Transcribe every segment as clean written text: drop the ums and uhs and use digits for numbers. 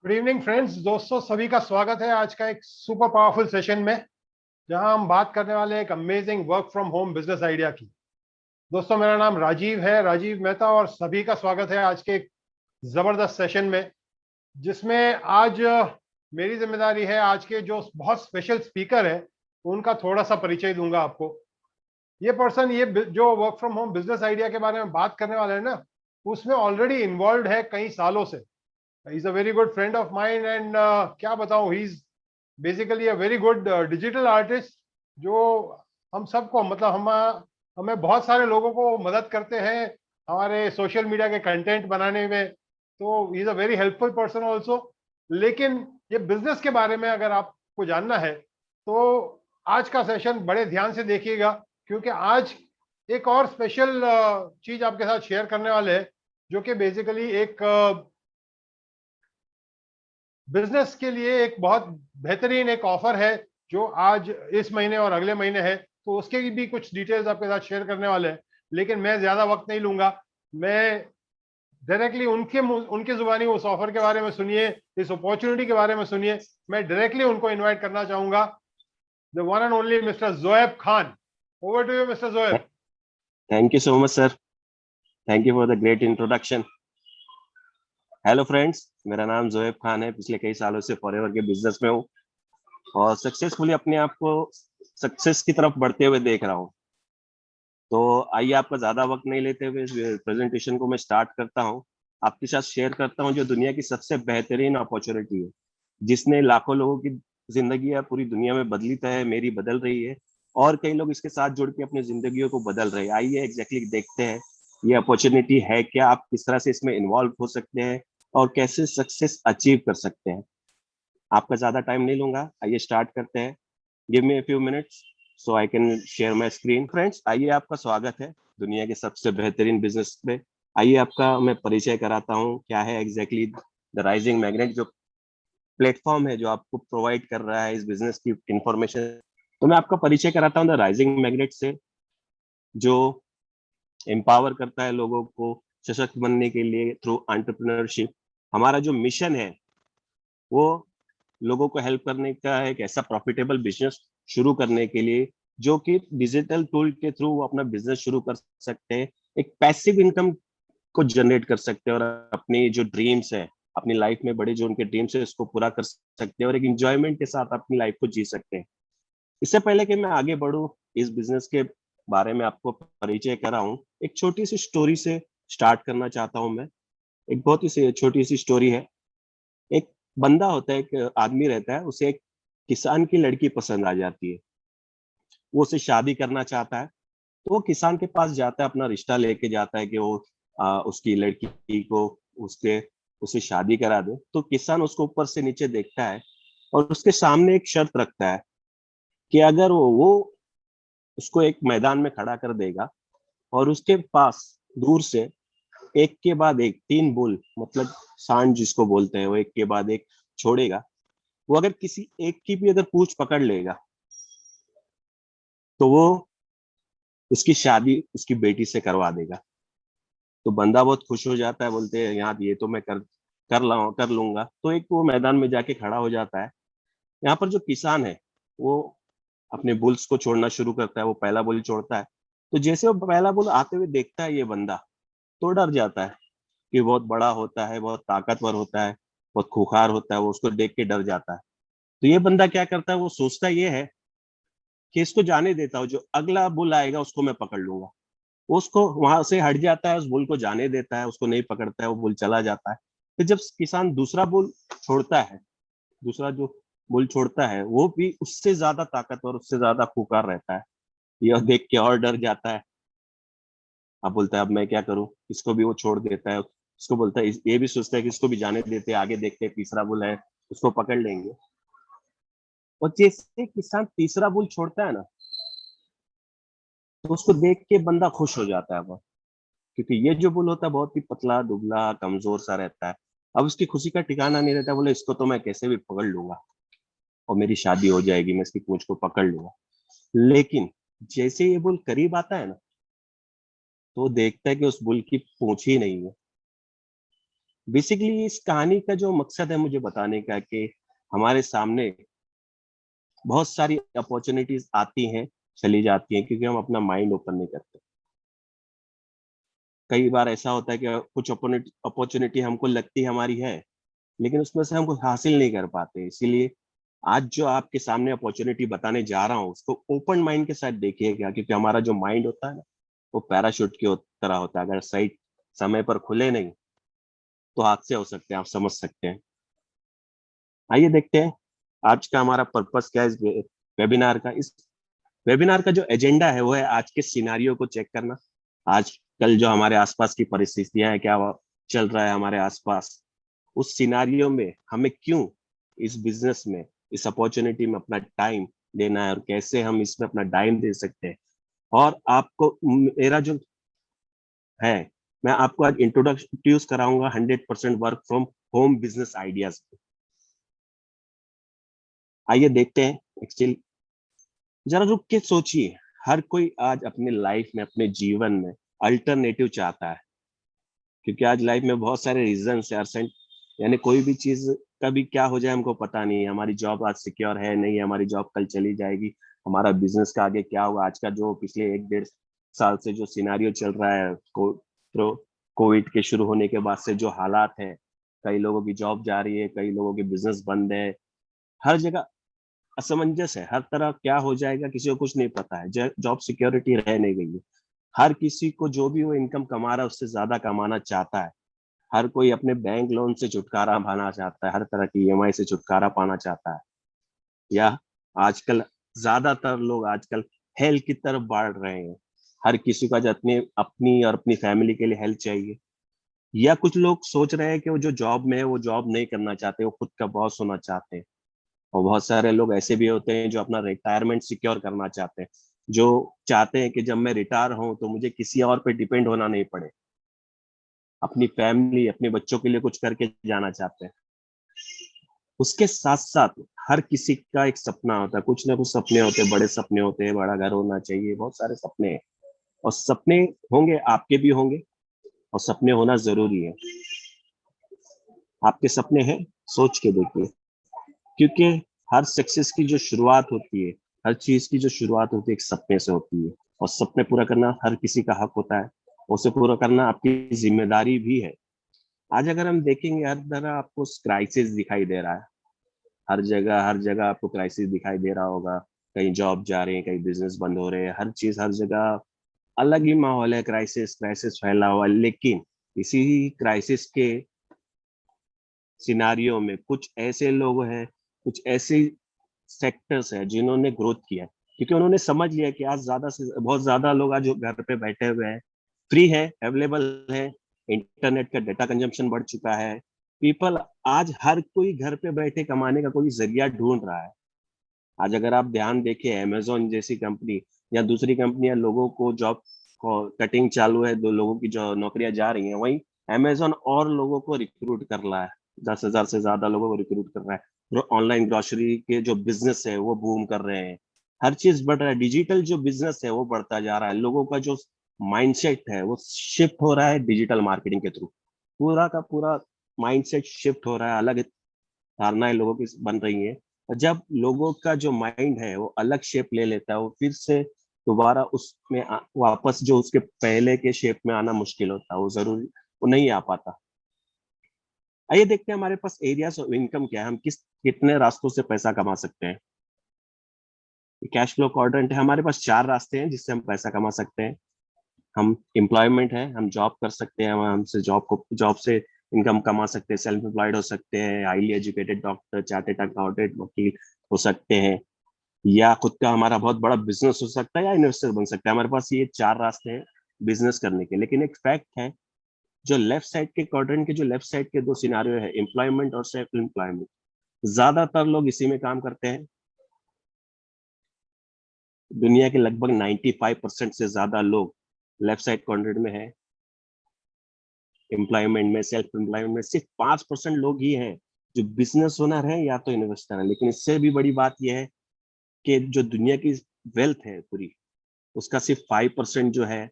Good evening friends. दोस्तों सभी का स्वागत है आज का एक सुपर पावरफुल सेशन में, जहां हम बात करने वाले हैं एक amazing work from home business idea की। दोस्तों मेरा नाम राजीव है, राजीव मेहता, और सभी का स्वागत है आज के एक जबरदस्त सेशन में, जिसमें आज मेरी जिम्मेदारी है आज के जो बहुत स्पेशल स्पीकर है उनका थोड़ा सा परिचय दूंगा आपको। ये पर्सन जो work from home business idea के बारे में बात करने वाले हैं ना, उसमें ऑलरेडी इन्वॉल्व है कई सालों से। He's a very good friend of mine and क्या बताऊं, he's basically a very good digital artist जो हम सबको मतलब हम हमें बहुत सारे लोगों को मदद करते हैं हमारे सोशल मीडिया के कंटेंट बनाने में। तो he is a very helpful person also. लेकिन ये बिजनेस के बारे में अगर आपको जानना है तो आज का सेशन बड़े ध्यान से देखिएगा, क्योंकि आज एक और स्पेशल चीज आपके साथ शेयर करने वाले हैं, जो कि बेसिकली एक बिजनेस के लिए एक बहुत बेहतरीन एक ऑफर है जो आज इस महीने और अगले महीने है। तो उसके भी कुछ डिटेल्स आपके साथ शेयर करने वाले हैं, लेकिन मैं ज्यादा वक्त नहीं लूंगा। मैं डायरेक्टली उनके जुबानी उस ऑफर के बारे में सुनिए, इस अपॉर्चुनिटी के बारे में सुनिए। मैं डायरेक्टली उनको इनवाइट करना चाहूंगा, the one and only mister Joeb Khan. Over to you mister Joeb. Thank you so much, sir. Thank you for the great introduction. Hello friends, मेरा नाम जोएब खान है। पिछले कई सालों से फॉरएवर के बिजनेस में हूँ और सक्सेसफुली अपने आप को सक्सेस की तरफ बढ़ते हुए देख रहा हूँ। तो आइए, आपका ज्यादा वक्त नहीं लेते हुए इस प्रेजेंटेशन को मैं स्टार्ट करता हूँ। आपके साथ शेयर करता हूँ जो दुनिया की सबसे बेहतरीन अपॉर्चुनिटी है, जिसने लाखों लोगों की जिंदगी पूरी दुनिया में बदली तो है, मेरी बदल रही है, और कई लोग इसके साथ जुड़ के अपनी जिंदगियों को बदल रहे हैं। आइए एग्जैक्टली देखते हैं ये अपॉर्चुनिटी है क्या, आप किस तरह से इसमें इन्वॉल्व हो सकते हैं और कैसे सक्सेस अचीव कर सकते हैं। आपका ज्यादा टाइम नहीं लूंगा, आइए स्टार्ट करते हैं। Give me a few minutes so I can share my screen. Friends, आइए, आपका स्वागत है दुनिया के सबसे बेहतरीन बिजनेस पे। आइए आपका मैं परिचय कराता हूँ क्या है एग्जैक्टली द राइजिंग मैग्नेट, जो प्लेटफॉर्म है जो आपको प्रोवाइड कर रहा है इस बिजनेस की इंफॉर्मेशन। तो मैं आपका परिचय कराता हूँ द राइजिंग मैग्नेट से, जो एम्पावर करता है लोगों को सशक्त बनने के लिए थ्रू एंटरप्रेन्योरशिप। हमारा जो मिशन है वो लोगों को हेल्प करने का है, एक ऐसा प्रॉफिटेबल बिजनेस शुरू करने के लिए जो कि डिजिटल टूल के थ्रू वो अपना बिजनेस शुरू कर सकते हैं, एक पैसिव इनकम को जनरेट कर सकते हैं और अपनी जो ड्रीम्स है, अपनी लाइफ में बड़े जो उनके ड्रीम्स है उसको पूरा कर सकते हैं और एक इंजॉयमेंट के साथ अपनी लाइफ को जी सकते हैं। इससे पहले कि मैं आगे बढ़ूं इस बिजनेस के बारे में आपको परिचय कराऊं, एक छोटी सी स्टोरी से स्टार्ट करना चाहता हूं मैं। एक बहुत ही छोटी सी स्टोरी है। एक बंदा होता है, एक आदमी रहता है, उसे एक किसान की लड़की पसंद आ जाती है। वो उसे शादी करना चाहता है, तो वो किसान के पास जाता है, अपना रिश्ता लेके जाता है कि वो उसकी लड़की को उसके उसे शादी करा दे। तो किसान उसको ऊपर से नीचे देखता है और उसके सामने एक शर्त रखता है कि अगर वो उसको एक मैदान में खड़ा कर देगा और उसके पास दूर से एक के बाद एक तीन बुल, मतलब सांड जिसको बोलते हैं, वो एक के बाद एक छोड़ेगा, वो अगर किसी एक की भी अगर पूंछ पकड़ लेगा तो वो उसकी शादी उसकी बेटी से करवा देगा। तो बंदा बहुत खुश हो जाता है, बोलते हैं यहाँ ये तो मैं कर लूंगा। तो एक वो मैदान में जाके खड़ा हो जाता है। यहाँ पर जो किसान है वो अपने बुल्स को छोड़ना शुरू करता है। वो पहला बुल छोड़ता है, तो जैसे वो पहला बुल आते हुए देखता है ये बंदा, तो डर जाता है कि बहुत बड़ा होता है, बहुत ताकतवर होता है, बहुत खूंखार होता है। वो उसको देख के डर जाता है। तो ये बंदा क्या करता है, वो सोचता ये है कि इसको जाने देता हूँ, जो अगला बुल आएगा उसको मैं पकड़ लूंगा। वो उसको वहां से हट जाता है, उस बुल को जाने देता है, उसको नहीं पकड़ता है, वो बुल चला जाता है। फिर जब किसान दूसरा बुल छोड़ता है, दूसरा जो बुल छोड़ता है वो भी उससे ज्यादा ताकतवर, उससे ज्यादा खूंखार रहता है। यह देख के और डर जाता है। अब बोलता है अब मैं क्या करूं, इसको भी वो छोड़ देता है। उसको बोलता है, ये भी सोचता है कि इसको भी जाने देते हैं, आगे देखते हैं तीसरा बुल है उसको पकड़ लेंगे। और जैसे किसान तीसरा बुल छोड़ता है ना, तो उसको देख के बंदा खुश हो जाता है बहुत, क्योंकि ये जो बुल होता है बहुत ही पतला दुबला कमजोर सा रहता है। अब उसकी खुशी का ठिकाना नहीं रहता। बोले इसको तो मैं कैसे भी पकड़ लूंगा और मेरी शादी हो जाएगी, मैं इसकी पूंछ को पकड़ लूंगा। लेकिन जैसे ये बुल करीब आता है ना, तो वो देखता है कि उस बुल की पूंछ ही नहीं है। बेसिकली इस कहानी का जो मकसद है मुझे बताने का कि हमारे सामने बहुत सारी अपॉर्चुनिटीज आती हैं, चली जाती हैं, क्योंकि हम अपना माइंड ओपन नहीं करते। कई बार ऐसा होता है कि कुछ अपॉर्चुनिटी हमको लगती है हमारी है, लेकिन उसमें से हम कुछ हासिल नहीं कर पाते। इसीलिए आज जो आपके सामने अपॉर्चुनिटी बताने जा रहा हूँ उसको ओपन माइंड के साथ देखिएगा, क्योंकि हमारा जो माइंड होता है ना, वो पैराशूट की तरह होता है। अगर सही समय पर खुले नहीं तो हादसे हो सकते हैं, आप समझ सकते हैं। आइए देखते हैं आज का हमारा पर्पस क्या है इस वेबिनार का। इस वेबिनार का जो एजेंडा है वो है आज के सिनारियो को चेक करना। आज कल जो हमारे आसपास की परिस्थितियां हैं, क्या चल रहा है हमारे आसपास, उस सिनारियो में हमें क्यों इस बिजनेस में, इस अपॉर्चुनिटी में अपना टाइम देना है और कैसे हम इसमें अपना टाइम दे सकते हैं। और आपको मेरा जो है, मैं आपको आज इंट्रोड्यूस कराऊंगा 100% work from home business ideas. आइए देखते हैं। एक्चुअली जरा रुक के सोचिए, हर कोई आज अपने लाइफ में, अपने जीवन में अल्टरनेटिव चाहता है, क्योंकि आज लाइफ में बहुत सारे रीजन है अर्सेंट। यानी कोई भी चीज कभी क्या हो जाए हमको पता नहीं है। हमारी जॉब आज सिक्योर है नहीं है, हमारी जॉब कल चली जाएगी, हमारा बिजनेस का आगे क्या होगा। आज का जो पिछले 1 1.5 साल से जो सिनारियो चल रहा है, कोविड के शुरू होने के बाद से जो हालात है, कई लोगों की जॉब जा रही है, कई लोगों के बिजनेस बंद है, हर जगह असमंजस है। हर तरह क्या हो जाएगा किसी को कुछ नहीं पता है। जॉब सिक्योरिटी रह नहीं गई है। हर किसी को जो भी वो इनकम कमा रहा है उससे ज्यादा कमाना चाहता है। हर कोई अपने बैंक लोन से छुटकारा पाना चाहता है, हर तरह की ईएमआई से छुटकारा पाना चाहता है। या आजकल ज्यादातर लोग आजकल हेल्थ की तरफ बढ़ रहे हैं। हर किसी का जो अपनी अपनी और अपनी फैमिली के लिए हेल्थ चाहिए। या कुछ लोग सोच रहे हैं कि वो जो जॉब में है वो जॉब नहीं करना चाहते, वो खुद का बॉस होना चाहते हैं। और बहुत सारे लोग ऐसे भी होते हैं जो अपना रिटायरमेंट सिक्योर करना चाहते हैं, जो चाहते हैं कि जब मैं रिटायर हूं तो मुझे किसी और पे डिपेंड होना नहीं पड़े, अपनी फैमिली, अपने बच्चों के लिए कुछ करके जाना चाहते हैं। उसके साथ साथ हर किसी का एक सपना होता है, कुछ ना कुछ सपने होते हैं, बड़े सपने होते हैं, बड़ा घर होना चाहिए, बहुत सारे सपने हैं। और सपने होंगे, आपके भी होंगे, और सपने होना जरूरी है। आपके सपने हैं, सोच के देखिए, क्योंकि हर सक्सेस की जो शुरुआत होती है, हर चीज की जो शुरुआत होती है एक सपने से होती है। और सपने पूरा करना हर किसी का हक होता है, उसे पूरा करना आपकी जिम्मेदारी भी है। आज अगर हम देखेंगे हर तरह आपको क्राइसिस दिखाई दे रहा है। हर जगह आपको क्राइसिस दिखाई दे रहा होगा। कहीं जॉब जा रहे हैं, कहीं बिजनेस बंद हो रहे हैं, हर चीज हर जगह अलग ही माहौल है, क्राइसिस क्राइसिस फैला हुआ है। लेकिन इसी क्राइसिस के सिनारियो में कुछ ऐसे लोग हैं, कुछ ऐसे सेक्टर्स हैं जिन्होंने ग्रोथ किया है, क्योंकि उन्होंने समझ लिया कि आज ज्यादा से बहुत ज्यादा लोग आज जो घर पे बैठे हुए हैं, फ्री है, अवेलेबल है, इंटरनेट का डेटा कंजम्पशन बढ़ चुका है। पीपल आज हर कोई घर पे बैठे कमाने का कोई जरिया ढूंढ रहा है। आज अगर आप ध्यान देखें, अमेजोन जैसी कंपनी या दूसरी कंपनियां, लोगों को जॉब कटिंग चालू है, दो लोगों की जो नौकरियां जा रही हैं, वहीं अमेजोन और लोगों को रिक्रूट कर रहा है। 10,000 से ज्यादा लोगों को रिक्रूट कर रहा है। ऑनलाइन ग्रोसरी के जो बिजनेस है वो बूम कर रहे हैं। हर चीज बढ़ रहा है। डिजिटल जो बिजनेस है वो बढ़ता जा रहा है। लोगों का जो माइंडसेट है वो शिफ्ट हो रहा है डिजिटल मार्केटिंग के थ्रू। पूरा का पूरा माइंडसेट शिफ्ट हो रहा है, अलग धारणाएं लोगों की बन रही हैं। और जब लोगों का जो माइंड है वो अलग शेप ले लेता है, वो फिर से दोबारा उसमें वापस जो उसके पहले के शेप में आना मुश्किल होता है, वो जरूरी वो नहीं आ पाता। आइए देखते हैं हमारे पास एरियाज ऑफ इनकम क्या है, हम कितने रास्तों से पैसा कमा सकते हैं। कैश फ्लो क्वाड्रेंट है, हमारे पास 4 रास्ते हैं जिससे हम पैसा कमा सकते हैं। हम एम्प्लॉयमेंट है, हम जॉब कर सकते हैं, हम हमसे जॉब से इनकम कमा सकते हैं, सेल्फ एम्प्लॉयड हो सकते हैं, highly educated doctor, chartered accountant, वकील हो सकते हैं, या खुद का हमारा बहुत बड़ा बिजनेस हो सकता है, या इन्वेस्टर बन सकता है। हमारे पास ये 4 रास्ते हैं बिजनेस करने के। लेकिन एक फैक्ट है, जो लेफ्ट साइड के क्वाड्रेंट के जो लेफ्ट साइड के 2 सिनारियो है, एम्प्लॉयमेंट और सेल्फ एम्प्लॉयमेंट, ज्यादातर लोग इसी में काम करते हैं। दुनिया के लगभग 95% से ज्यादा लोग लेफ्ट साइड क्वाड्रेंट में है। एम्प्लॉयमेंट में, सेल्फ एम्प्लॉयमेंट में सिर्फ 5% लोग ही हैं जो बिजनेस ओनर है या तो इन्वेस्टर है। लेकिन इससे भी बड़ी बात यह है कि जो दुनिया की वेल्थ है पूरी, उसका सिर्फ 5% जो है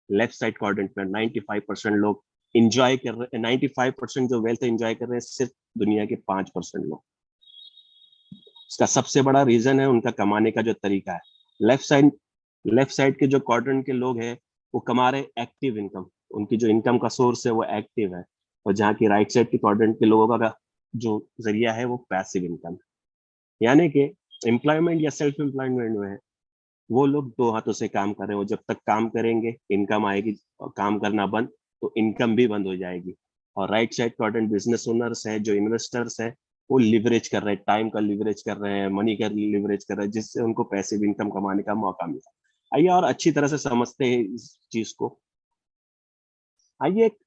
लेफ्ट साइड क्वाड्रेंट में, 95% लोग इंजॉय कर रहे हैं, 95% जो वेल्थ एंजॉय कर रहे हैं सिर्फ दुनिया के 5% लोग। इसका सबसे बड़ा रीजन है उनका कमाने का जो तरीका है। लेफ्ट साइड के जो क्वाड्रेंट के लोग हैं वो कमा रहे एक्टिव इनकम, उनकी जो इनकम का सोर्स है वो एक्टिव है। और जहाँ की राइट साइड के क्वाड्रेंट के लोगों का जो जरिया है वो पैसिव इनकम, यानी कि एम्प्लॉयमेंट या सेल्फ एम्प्लॉयमेंट में है वो लोग दो हाथों से काम कर रहे हैं। वो जब तक काम करेंगे इनकम आएगी, और काम करना बंद तो इनकम भी बंद हो जाएगी। और right side quadrant business owners है, जो इन्वेस्टर्स है, वो लिवरेज कर रहे हैं, टाइम का लिवरेज कर रहे हैं, मनी का लिवरेज कर रहे हैं, जिससे उनको पैसिव इनकम कमाने का मौका मिला। आइए और अच्छी तरह से समझते हैं इस चीज को। आइए एक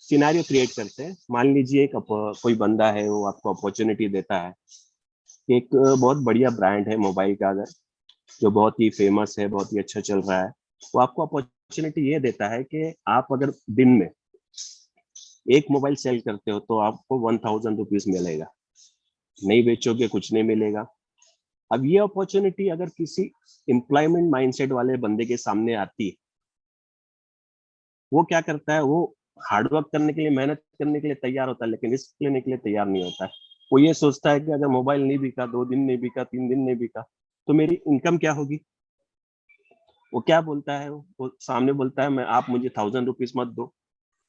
सिनेरियो क्रिएट करते हैं। मान लीजिए कोई बंदा है, वो आपको अपॉर्चुनिटी देता है। एक बहुत बढ़िया ब्रांड है मोबाइल का, अगर जो बहुत ही फेमस है, बहुत ही अच्छा चल रहा है, वो आपको अपॉर्चुनिटी ये देता है कि आप अगर दिन में एक मोबाइल सेल करते हो तो आपको 1000 रुपीज मिलेगा, नहीं बेचोगे कुछ नहीं मिलेगा। अब ये अपॉर्चुनिटी अगर किसी एम्प्लॉयमेंट माइंडसेट वाले बंदे के सामने आती है, वो क्या करता है, वो हार्डवर्क करने के लिए, मेहनत करने के लिए तैयार होता है, लेकिन रिस्क लेने के लिए तैयार नहीं होता है। वो ये सोचता है कि अगर मोबाइल नहीं बिका, 2 दिन नहीं बिका, 3 दिन नहीं बिका, तो मेरी इनकम क्या होगी। वो क्या बोलता है, वो सामने बोलता है, मैं आप मुझे 1000 रुपीज मत दो,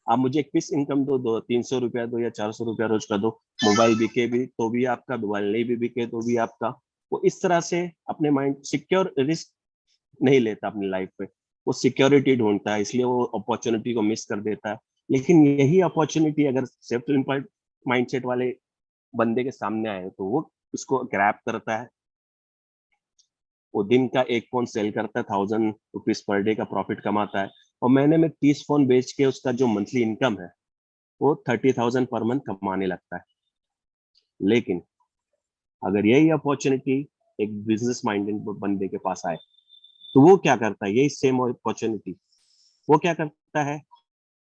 आप मुझे एक पीस इनकम दो, 300 रुपया दो या 400 रुपया रोज का दो। मोबाइल बिके भी तो भी आपका, मोबाइल नहीं भी बिके तो भी आपका। वो इस तरह से अपने माइंड सिक्योर, रिस्क नहीं लेता अपनी लाइफ पे, वो सिक्योरिटी ढूंढता है, इसलिए वो अपॉर्चुनिटी को मिस कर देता है। लेकिन यही अपॉर्चुनिटी अगर सेल्फ एम्प्लॉयड माइंडसेट वाले बंदे के सामने आए तो वो उसको ग्रैब करता है। वो दिन का एक फोन सेल करता है, 1000 रुपीज पर डे का प्रॉफिट कमाता है, और महीने में 30 फोन बेच के उसका जो मंथली इनकम है वो 30,000 पर मंथ कमाने लगता है। लेकिन अगर यही अपॉर्चुनिटी एक बिजनेस माइंडेड बंदे के पास आए तो वो क्या करता है, यही सेम अपॉर्चुनिटी वो क्या करता है,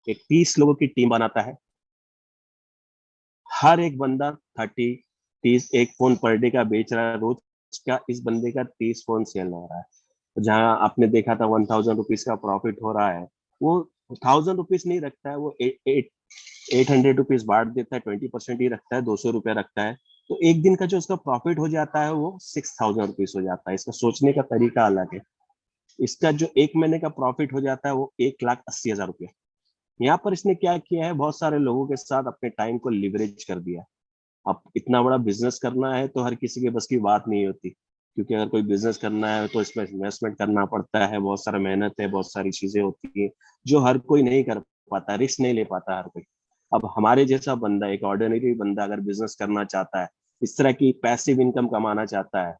एक 30 लोगों की टीम बनाता है। हर एक बंदा 30 एक फोन पर डे का बेच रहा है रोज का, इस बंदे का 30 फोन सेल हो रहा है। जहां आपने देखा था 1000 रुपीज का प्रॉफिट हो रहा है, वो 1000 रुपीज नहीं रखता है, वो 800 रुपीज बांट देता है, 20% ही रखता है, 200 रुपया रखता है। तो एक दिन का जो उसका प्रॉफिट हो जाता है वो 6000 रुपीज हो जाता है। इसका सोचने का तरीका अलग है। इसका जो एक महीने का प्रॉफिट हो जाता है वो 1,80,000 रुपया। यहाँ पर इसने क्या किया है, बहुत सारे लोगों के साथ अपने टाइम को लिवरेज कर दिया। अब इतना बड़ा बिजनेस करना है तो हर किसी के बस की बात नहीं होती, क्योंकि अगर कोई बिजनेस करना है तो इसमें इन्वेस्टमेंट करना पड़ता है, बहुत सारा मेहनत है, बहुत सारी चीजें होती है जो हर कोई नहीं कर पाता, रिस्क नहीं ले पाता हर कोई। अब हमारे जैसा बंदा, एक ऑर्डिनरी बंदा अगर बिजनेस करना चाहता है, इस तरह की पैसिव इनकम कमाना चाहता है,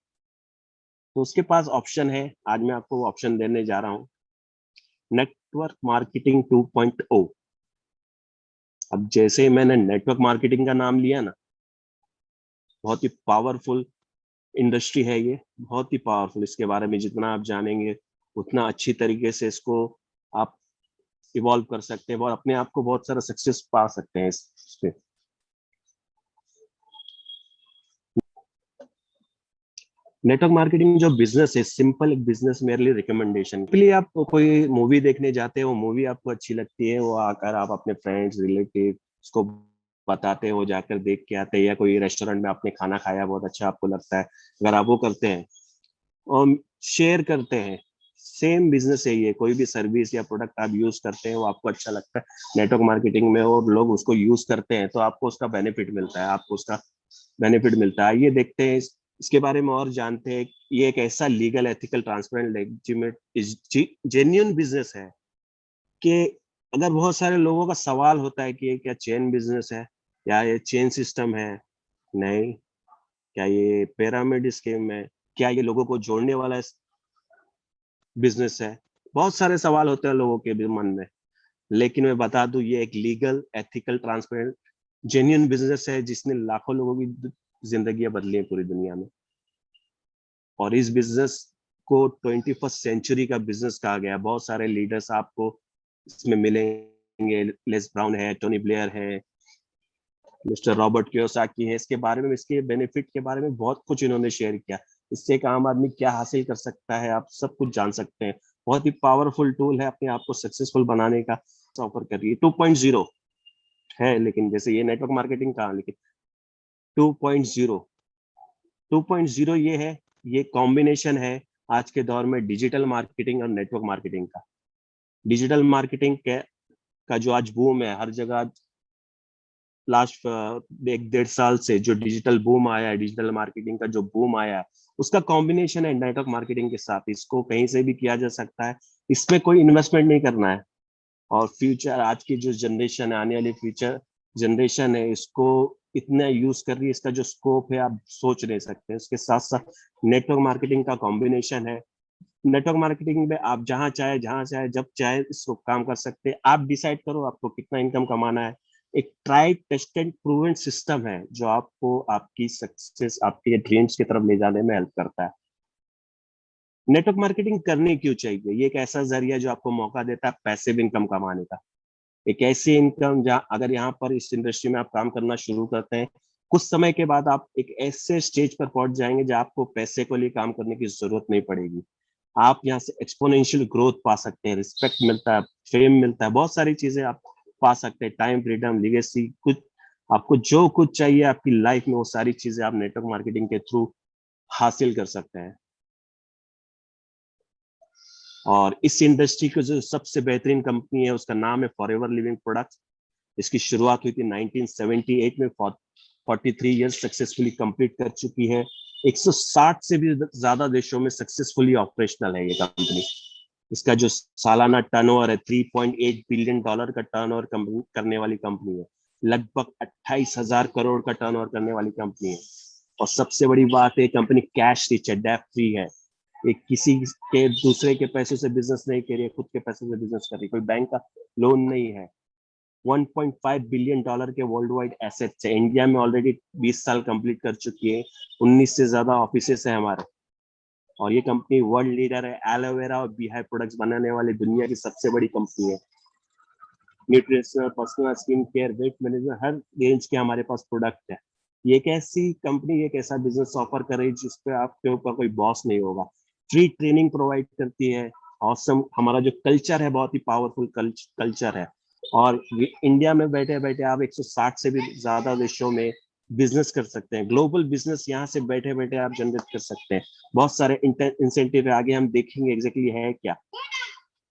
तो उसके पास ऑप्शन है। आज मैं आपको वो ऑप्शन देने जा रहा हूँ, नेटवर्क मार्केटिंग 2.0। अब जैसे ही मैंने नेटवर्क मार्केटिंग का नाम लिया ना, बहुत ही पावरफुल इंडस्ट्री है ये, बहुत ही पावरफुल। इसके बारे में जितना आप जानेंगे उतना अच्छी तरीके से इसको आप इवॉल्व कर सकते हैं और अपने आप को बहुत सारा सक्सेस पा सकते हैं इस पे। नेटवर्क मार्केटिंग जो बिजनेस है, सिंपल एक बिजनेस, मेरे लिए रिकमेंडेशन के लिए, आप कोई मूवी देखने जाते हो, मूवी आपको अच्छी लगती है, वो आकर आप अपने फ्रेंड्स रिलेटिव को बताते हो, जाकर देख के आते हैं, या कोई रेस्टोरेंट में आपने खाना खाया बहुत अच्छा आपको लगता है, अगर आप वो करते हैं और शेयर करते हैं, सेम बिजनेस है ये, कोई भी सर्विस या प्रोडक्ट आप यूज करते हैं वो आपको अच्छा लगता है नेटवर्क मार्केटिंग में, और लोग उसको यूज करते हैं तो आपको उसका बेनिफिट मिलता है, आपको उसका बेनिफिट मिलता है। ये देखते हैं इसके बारे में और जानते हैं। ये एक ऐसा legal, ethical, transparent, legitimate, genuine business है कि अगर बहुत सारे लोगों का सवाल होता है कि ये क्या चेन बिजनेस है या ये चेन सिस्टम है, नहीं, क्या ये पिरामिड स्कीम है, क्या ये लोगों को जोड़ने वाला बिजनेस है, बहुत सारे सवाल होते हैं लोगों के भी मन में। लेकिन मैं बता दूं, ये एक legal, ethical, transparent, genuine business है जिसने लाखों लोगों की जिंदगियां बदली है पूरी दुनिया में। और इस बिजनेस को 21st सेंचुरी का बिजनेस कहा गया। बहुत सारे लीडर्स आपको इसमें मिलेंगे, लेस ब्राउन है, टोनी ब्लेयर है, मिस्टर रॉबर्ट कियोसाकी है। इसके बारे में, इसके बेनिफिट के बारे में बहुत कुछ इन्होंने शेयर किया। इससे एक आम आदमी क्या हासिल कर सकता है आप सब कुछ जान सकते हैं। बहुत ही पावरफुल टूल है अपने आप को सक्सेसफुल बनाने का। ऑफर कर रही है। 2.0 है, लेकिन जैसे ये नेटवर्क मार्केटिंग का, लेकिन 2.0 2.0 ये है, ये कॉम्बिनेशन है आज के दौर में डिजिटल मार्केटिंग और नेटवर्क मार्केटिंग का। डिजिटल मार्केटिंग का जो आज बूम है हर जगह, लास्ट 1-1.5 साल से जो डिजिटल बूम आया है, डिजिटल मार्केटिंग का जो बूम आया है, उसका कॉम्बिनेशन है नेटवर्क मार्केटिंग के साथ। इसको कहीं से भी किया जा सकता है, इसमें कोई इन्वेस्टमेंट नहीं करना है। और फ्यूचर, आज की जो जनरेशन है, आने वाली फ्यूचर जनरेशन है, इसको इतना यूज कर रही है, इसका जो स्कोप है आप सोच नहीं सकते। इसके साथ साथ नेटवर्क मार्केटिंग का कॉम्बिनेशन है। नेटवर्क मार्केटिंग में आप जहां चाहे, जहां चाहे, जब चाहे इसको काम कर सकते हैं। आप डिसाइड करो आपको कितना इनकम कमाना है। एक ट्राइड टेस्टेड प्रूवन सिस्टम है जो आपको आपकी सक्सेस, आपके ड्रीम्स की तरफ ले जाने में हेल्प करता है। नेटवर्क मार्केटिंग करनी क्यों चाहिए? ये एक ऐसा जरिया जो आपको मौका देता है पैसिव इनकम कमाने का। एक ऐसी इनकम जहाँ अगर यहाँ पर इस इंडस्ट्री में आप काम करना शुरू करते हैं, कुछ समय के बाद आप एक ऐसे स्टेज पर पहुंच जाएंगे जहाँ आपको पैसे को लिए काम करने की जरूरत नहीं पड़ेगी। आप यहाँ से एक्सपोनेंशियल ग्रोथ पा सकते हैं, रिस्पेक्ट मिलता है, फेम मिलता है, बहुत सारी चीजें आप पा सकते हैं, टाइम फ्रीडम, लिगेसी, कुछ आपको जो कुछ चाहिए आपकी लाइफ में, वो सारी चीजें आप नेटवर्क मार्केटिंग के थ्रू हासिल कर सकते हैं। और इस इंडस्ट्री की जो सबसे बेहतरीन कंपनी है उसका नाम है फॉरएवर लिविंग प्रोडक्ट्स। इसकी शुरुआत हुई थी 1978 में। 43 इयर्स सक्सेसफुली कंप्लीट कर चुकी है। 160 से भी ज्यादा देशों में सक्सेसफुली ऑपरेशनल है ये कंपनी। इसका जो सालाना टर्नओवर है, $3.8 बिलियन का टर्नओवर करने वाली कंपनी है। लगभग 28,000 करोड़ का टर्नओवर करने वाली कंपनी है। और सबसे बड़ी बात है, कंपनी कैश रिच है, डेट फ्री है। एक किसी के दूसरे के पैसों से बिजनेस नहीं कर रही है, खुद के पैसों से बिजनेस कर रही है, कोई बैंक का लोन नहीं है। $1.5 बिलियन के वर्ल्ड वाइड एसेट्स है। इंडिया में ऑलरेडी 20 साल कंप्लीट कर चुकी है। 19 से ज्यादा ऑफिसेस है हमारे। और ये कंपनी वर्ल्ड लीडर है एलोवेरा और बीहाई प्रोडक्ट्स बनाने वाली दुनिया की सबसे बड़ी कंपनी है। Nutritional, personal skin care, weight management, हर रेंज के हमारे पास प्रोडक्ट है। ये एक ऐसी कंपनी, एक ऐसा बिजनेस ऑफर कर रही है जिसपे आपके ऊपर कोई बॉस नहीं होगा। फ्री ट्रेनिंग प्रोवाइड करती है। ऑसम, हमारा जो कल्चर है बहुत ही पावरफुल कल्चर है। और इंडिया में बैठे बैठे आप 160 से भी ज्यादा देशों में बिजनेस कर सकते हैं। ग्लोबल बिजनेस यहाँ से बैठे बैठे आप जनरेट कर सकते हैं। बहुत सारे इंसेंटिव है, आगे हम देखेंगे एग्जैक्टली है क्या।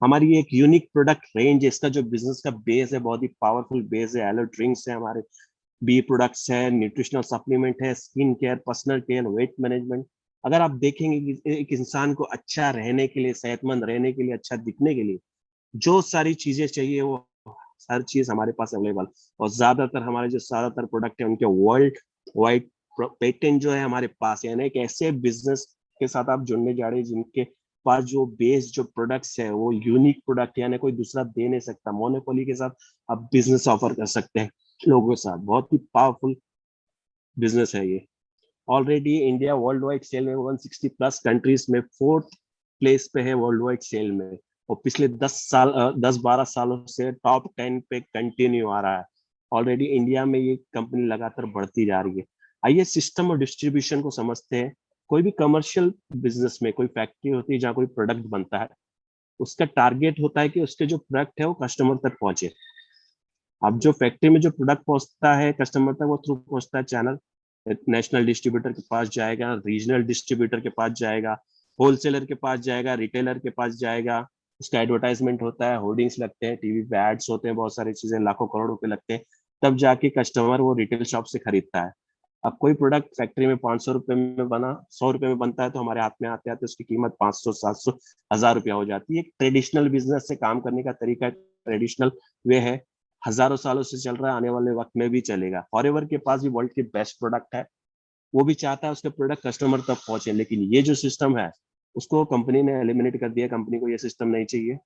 हमारी एक यूनिक प्रोडक्ट रेंज है। इसका जो बिजनेस का बेस है बहुत ही पावरफुल बेस है। एलो ड्रिंक्स है हमारे, बी प्रोडक्ट्स है, न्यूट्रिशनल सप्लीमेंट है, skin care, personal care, weight management. अगर आप देखेंगे कि एक इंसान को अच्छा रहने के लिए, सेहतमंद रहने के लिए, अच्छा दिखने के लिए जो सारी चीजें चाहिए वो हर चीज हमारे पास अवेलेबल। और ज्यादातर हमारे जो ज्यादातर प्रोडक्ट है उनके वर्ल्ड वाइड पेटेंट जो है हमारे पास है। यानी एक ऐसे बिजनेस के साथ आप जुड़ने जा रहे हैं जिनके पास जो बेस जो प्रोडक्ट्स है वो यूनिक प्रोडक्ट यानी कोई दूसरा दे नहीं सकता। मोनोपोली के साथ आप बिजनेस ऑफर कर सकते हैं लोगों के साथ। बहुत ही पावरफुल बिजनेस है ये। Already India worldwide sale में 160 प्लस कंट्रीज में 4th प्लेस पे है वर्ल्ड वाइड सेल में। और पिछले 10-12 सालों से टॉप 10 पे कंटिन्यू आ रहा है। ऑलरेडी इंडिया में ये कंपनी लगातार बढ़ती जा रही है। आइए सिस्टम और डिस्ट्रीब्यूशन को समझते हैं। कोई भी कमर्शियल बिजनेस में कोई फैक्ट्री होती है जहाँ कोई प्रोडक्ट बनता है, उसका टारगेट होता है कि उसके जो प्रोडक्ट है वो कस्टमर तक पहुंचे। अब जो फैक्ट्री में जो प्रोडक्ट पहुंचता है कस्टमर तक, वो थ्रू पहुंचता है चैनल। नेशनल डिस्ट्रीब्यूटर के पास जाएगा, रीजनल डिस्ट्रीब्यूटर के पास जाएगा, होलसेलर के पास जाएगा, रिटेलर के पास जाएगा। उसका एडवर्टाइजमेंट होता है, होर्डिंग्स लगते हैं, टीवी पे एड्स होते हैं, बहुत सारी चीजें, लाखों करोड़ रुपए लगते हैं। तब जाके कस्टमर वो रिटेल शॉप से खरीदता है। अब कोई प्रोडक्ट फैक्ट्री में 500 रुपए में बना, 100 रुपए में बनता है, तो हमारे हाथ में आते आते उसकी कीमत 500, 700, 1000 रुपया हो जाती है। एक ट्रेडिशनल बिजनेस से काम करने का तरीका, ट्रेडिशनल वे है, हजारों सालों से चल रहा है, आने वाले वक्त में भी चलेगा। फॉरएवर के पास भी वर्ल्ड की बेस्ट प्रोडक्ट है। वो भी चाहता है उसके प्रोडक्ट कस्टमर तक पहुंचे, लेकिन ये जो सिस्टम है उसको कंपनी ने एलिमिनेट कर दिया। कंपनी को ये सिस्टम नहीं चाहिए।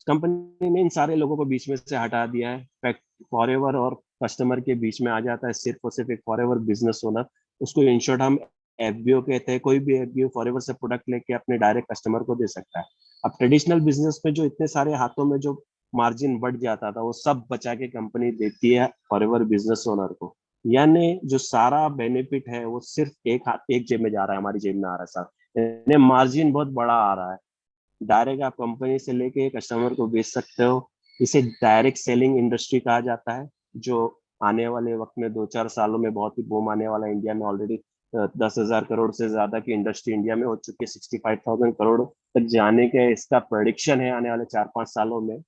कंपनी ने इन सारे लोगों को बीच में से हटा दिया है। फॉरएवर और कस्टमर के बीच में आ जाता है सिर्फ और सिर्फ एक फॉरएवर बिजनेस ओनर। उसको इन शॉर्ट हम एफबीओ कहते हैं। कोई भी एफबीओ फॉरएवर से प्रोडक्ट लेके अपने डायरेक्ट कस्टमर को दे सकता है। अब ट्रेडिशनल बिजनेस में जो इतने सारे हाथों में जो मार्जिन बढ़ जाता था वो सब बचा के कंपनी देती है फॉरएवर बिजनेस ओनर को। यानी जो सारा बेनिफिट है वो सिर्फ एक हाथ, एक जेब में जा रहा है, हमारी जेब में आ रहा है साहब। यानी मार्जिन बहुत बड़ा आ रहा है। डायरेक्ट आप कंपनी से लेके कस्टमर को बेच सकते हो। इसे डायरेक्ट सेलिंग इंडस्ट्री कहा जाता है, जो आने वाले वक्त में 2-4 सालों में बहुत ही बूम आने वाला है। इंडिया में ऑलरेडी 10,000 करोड़ से ज्यादा की इंडस्ट्री इंडिया में हो चुकी है, 65,000 करोड़ तक जाने के इसका प्रेडिक्शन है आने वाले 4-5 सालों में।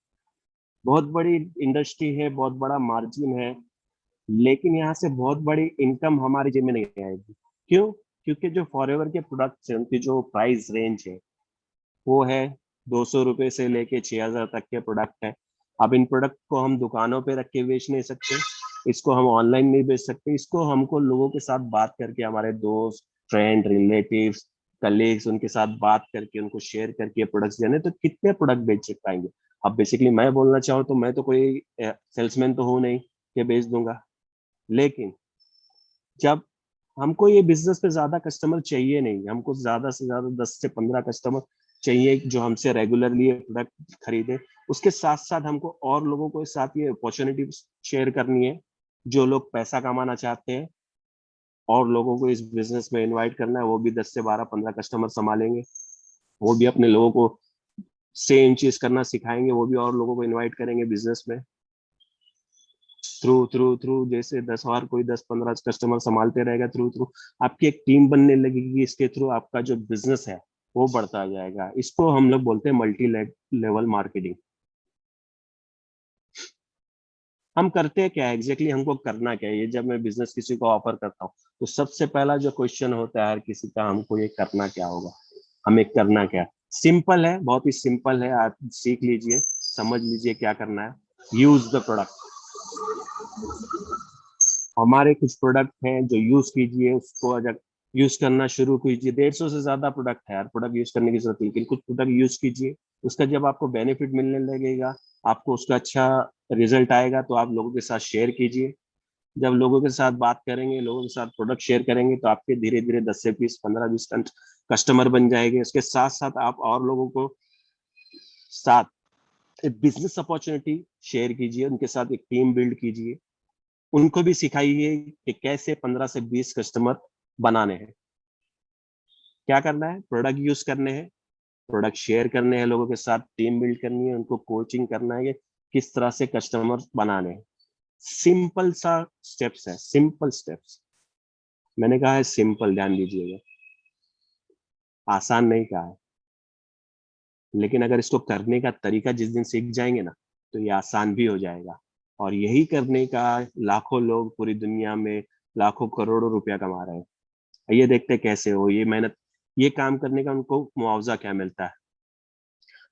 बहुत बड़ी इंडस्ट्री है, बहुत बड़ा मार्जिन है, लेकिन यहाँ से बहुत बड़ी इनकम हमारी जेब में नहीं आएगी। क्यों? क्योंकि जो फॉरएवर के प्रोडक्ट्स हैं उनकी जो प्राइस रेंज है वो है 200 रुपए से लेके 6,000 तक के प्रोडक्ट है। अब इन प्रोडक्ट को हम दुकानों पे रख के बेच नहीं सकते, इसको हम ऑनलाइन नहीं बेच सकते, इसको हमको लोगों के साथ बात करके, हमारे दोस्त, फ्रेंड, रिलेटिव्स, कलीग्स, उनके साथ बात करके, उनको शेयर करके प्रोडक्ट्स देने। तो कितने प्रोडक्ट बेच पाएंगे? अब बेसिकली मैं बोलना चाहूँ तो मैं तो कोई सेल्समैन तो हूँ नहीं कि बेच दूंगा, लेकिन जब हमको ये बिजनेस पे ज्यादा कस्टमर चाहिए नहीं, हमको ज्यादा से ज्यादा 10 से 15 कस्टमर चाहिए जो हमसे रेगुलरली ये प्रोडक्ट खरीदे। उसके साथ साथ हमको और लोगों के साथ ये अपॉर्चुनिटी शेयर करनी है, जो लोग पैसा कमाना चाहते हैं, और लोगों को इस बिजनेस में इनवाइट करना है। वो भी 10 से 12-15 कस्टमर संभालेंगे, वो भी अपने लोगों को सेम चीज करना सिखाएंगे, वो भी और लोगों को इनवाइट करेंगे बिजनेस में। थ्रू थ्रू थ्रू जैसे 10 और कोई 10-15 कस्टमर संभालते रहेगा, थ्रू थ्रू आपकी एक टीम बनने लगेगी। इसके थ्रू आपका जो बिजनेस है वो बढ़ता जाएगा। इसको हम लोग बोलते हैं मल्टी लेवल मार्केटिंग। हम करते हैं क्या एग्जैक्टली, हमको करना क्या है? ये जब मैं बिजनेस किसी को ऑफर करता हूँ तो सबसे पहला जो क्वेश्चन होता है हर किसी का, हमको ये करना क्या होगा, हमें करना क्या? सिंपल है, बहुत ही सिंपल है। आप सीख लीजिए, समझ लीजिए क्या करना है। Use the product. हमारे कुछ प्रोडक्ट हैं जो यूज कीजिए, उसको अगर यूज करना शुरू कीजिए। 150 से ज्यादा प्रोडक्ट है, हर प्रोडक्ट यूज करने की जरूरत नहीं, लेकिन कुछ प्रोडक्ट यूज कीजिए। उसका जब आपको बेनिफिट मिलने लगेगा, आपको उसका अच्छा रिजल्ट आएगा, तो आप लोगों के साथ शेयर कीजिए। जब लोगों के साथ बात करेंगे, लोगों के साथ प्रोडक्ट शेयर करेंगे, तो आपके धीरे धीरे 10 से 20, 15-20 कस्टमर बन जाएंगे। उसके साथ साथ आप और लोगों को साथ बिजनेस अपॉर्चुनिटी शेयर कीजिए, उनके साथ एक टीम बिल्ड कीजिए, उनको भी सिखाइए कि कैसे 15 से 20 कस्टमर बनाने हैं। क्या करना है? प्रोडक्ट यूज करने हैं, प्रोडक्ट शेयर करने हैं, लोगों के साथ टीम बिल्ड करनी है, उनको कोचिंग करना है कि किस तरह से कस्टमर बनाने हैं। सिंपल सा स्टेप्स है, सिंपल स्टेप्स। मैंने कहा है सिंपल, ध्यान दीजिएगा, आसान नहीं कहा है। लेकिन अगर इसको करने का तरीका जिस दिन सीख जाएंगे ना, तो ये आसान भी हो जाएगा। और यही करने का लाखों लोग पूरी दुनिया में लाखों करोड़ों रुपया कमा रहे हैं। ये देखते कैसे हो ये मेहनत, ये काम करने का उनको मुआवजा क्या मिलता है।